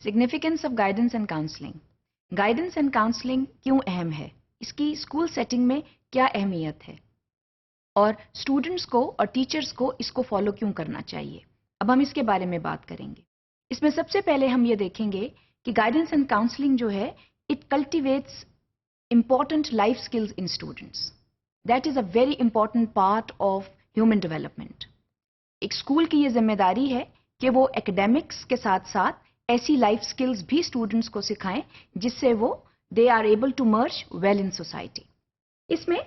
Significance of guidance and counseling. Guidance and counselling क्यों अहम है, इसकी स्कूल सेटिंग में क्या अहमियत है और स्टूडेंट्स को और टीचर्स को इसको फॉलो क्यों करना चाहिए, अब हम इसके बारे में बात करेंगे। इसमें सबसे पहले हम ये देखेंगे कि गाइडेंस एंड काउंसलिंग जो है it cultivates important life skills in students. That is a very important part of human development. एक स्कूल की ये जिम्मेदारी है कि वो एकेडमिक्स के साथ साथ ऐसी लाइफ स्किल्स भी स्टूडेंट्स को सिखाएं जिससे वो they are able to merge well in society. इसमें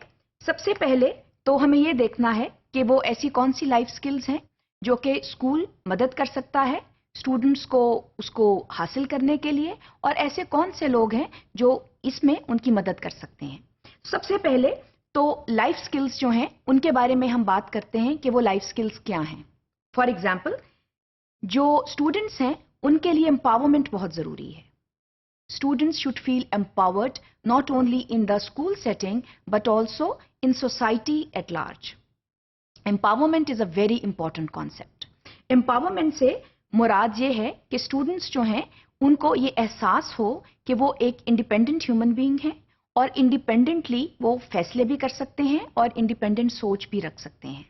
सबसे पहले तो हमें ये देखना है कि वो ऐसी कौन सी लाइफ स्किल्स हैं जो कि स्कूल मदद कर सकता है स्टूडेंट्स को उसको हासिल करने के लिए, और ऐसे कौन से लोग हैं जो इसमें उनकी मदद कर सकते हैं। सबसे पहले तो लाइफ स्किल्स जो हैं उनके बारे में हम बात करते हैं कि वो लाइफ स्किल्स क्या हैं। फॉर एग्जाम्पल, जो स्टूडेंट्स हैं उनके लिए एम्पावरमेंट बहुत जरूरी है। Students should feel empowered not only in the school setting but also in society at large. Empowerment is a very important concept. Empowerment से मुराद ये है कि स्टूडेंट्स जो हैं उनको ये एहसास हो कि वो एक इंडिपेंडेंट ह्यूमन बीइंग हैं और इंडिपेंडेंटली वो फैसले भी कर सकते हैं और इंडिपेंडेंट सोच भी रख सकते हैं।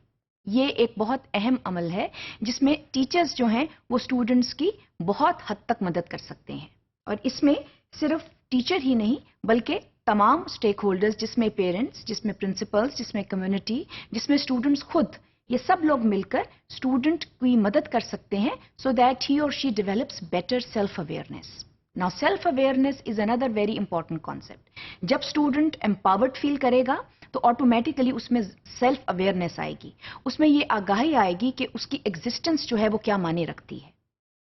ये एक बहुत अहम अमल है जिसमें टीचर्स जो हैं वो स्टूडेंट्स की बहुत हद तक मदद कर सकते हैं, और इसमें सिर्फ टीचर ही नहीं बल्कि तमाम स्टेक होल्डर्स, जिसमें पेरेंट्स, जिसमें प्रिंसिपल्स, जिसमें कम्युनिटी, जिसमें स्टूडेंट्स खुद, ये सब लोग मिलकर स्टूडेंट की मदद कर सकते हैं सो दैट ही और she develops better self awareness. Now self awareness is another very important concept. जब स्टूडेंट एम्पावर्ड फील करेगा तो ऑटोमेटिकली उसमें सेल्फ अवेयरनेस आएगी, उसमें ये आगाही आएगी कि उसकी एग्जिस्टेंस जो है वो क्या माने रखती है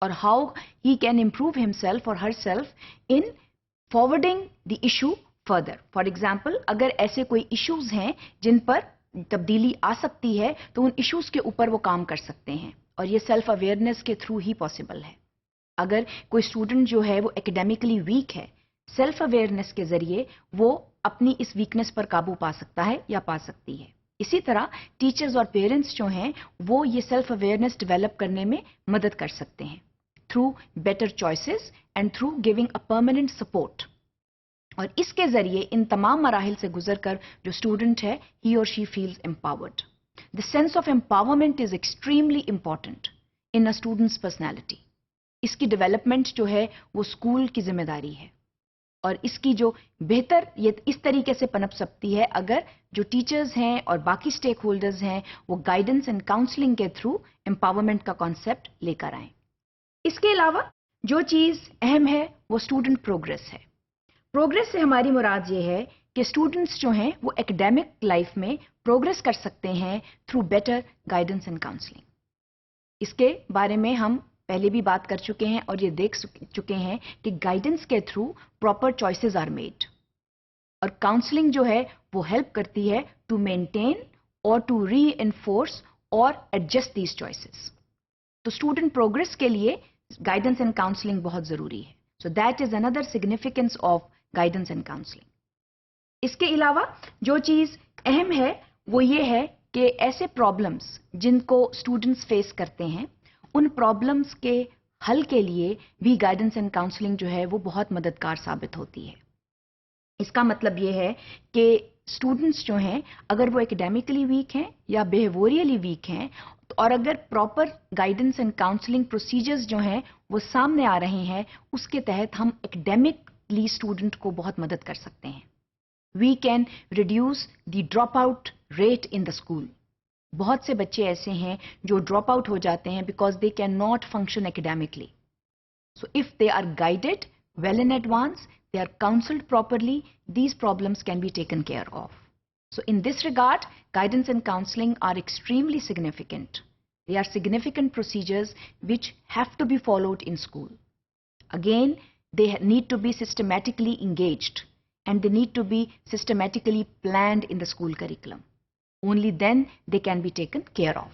और how he can improve himself और herself in forwarding the issue further. For example, अगर ऐसे कोई इश्यूज हैं जिन पर तब्दीली आ सकती है तो उन इश्यूज के ऊपर वो काम कर सकते हैं, और ये सेल्फ अवेयरनेस के थ्रू ही पॉसिबल है। अगर कोई स्टूडेंट जो है वो एकेडमिकली वीक है, सेल्फ अवेयरनेस के जरिए वो अपनी इस वीकनेस पर काबू पा सकता है या पा सकती है। इसी तरह टीचर्स और पेरेंट्स जो हैं वो ये सेल्फ अवेयरनेस डेवलप करने में मदद कर सकते हैं through better choices and through giving a permanent support. और इसके जरिए इन तमाम मराहिल से गुजरकर जो स्टूडेंट है ही और she feels empowered. The sense of empowerment is extremely important in a students personality. इसकी डेवलपमेंट जो है वो स्कूल की जिम्मेदारी है, और इसकी जो बेहतर ये इस तरीके से पनप सकती है अगर जो टीचर्स हैं और बाकी स्टेक होल्डर्स हैं वो गाइडेंस एंड काउंसलिंग के थ्रू एम्पावरमेंट का कॉन्सेप्ट लेकर आएं। इसके अलावा जो चीज अहम है वो स्टूडेंट प्रोग्रेस है। प्रोग्रेस से हमारी मुराद ये है कि स्टूडेंट्स जो हैं वो एकेडमिक लाइफ में प्रोग्रेस कर सकते हैं through better guidance and counselling. इसके बारे में हम पहले भी बात कर चुके हैं और ये देख चुके हैं कि गाइडेंस के through proper choices are made, और काउंसलिंग जो है वो हेल्प करती है टू मेंटेन और टू री एनफोर्स और एडजस्ट दीज चॉइसेस। तो स्टूडेंट प्रोग्रेस के लिए गाइडेंस एंड काउंसलिंग बहुत जरूरी है। So that is another significance of guidance and counselling. इसके अलावा जो चीज अहम है वो ये है कि ऐसे प्रॉब्लम्स जिनको स्टूडेंट्स फेस करते हैं उन प्रॉब्लम्स के हल के लिए भी गाइडेंस एंड काउंसलिंग जो है वो बहुत मददगार साबित होती है। इसका मतलब ये है कि स्टूडेंट्स जो हैं अगर वो एकेडमिकली वीक हैं या बिहेवियरली वीक हैं और अगर proper guidance and counselling procedures जो हैं वो सामने आ रहे हैं उसके तहत हम एकेडमिकली स्टूडेंट को बहुत मदद कर सकते हैं। We can reduce the drop out rate in the school. बहुत से बच्चे ऐसे हैं जो ड्रॉप आउट हो जाते हैं because they can not function academically. So if they are guided well in advance, they are counseled properly, these problems can be taken care of. So in this regard, guidance and counseling are extremely significant. They are significant procedures which have to be followed in school. Again, they need to be systematically engaged and they need to be systematically planned in the school curriculum. Only then they can be taken care of.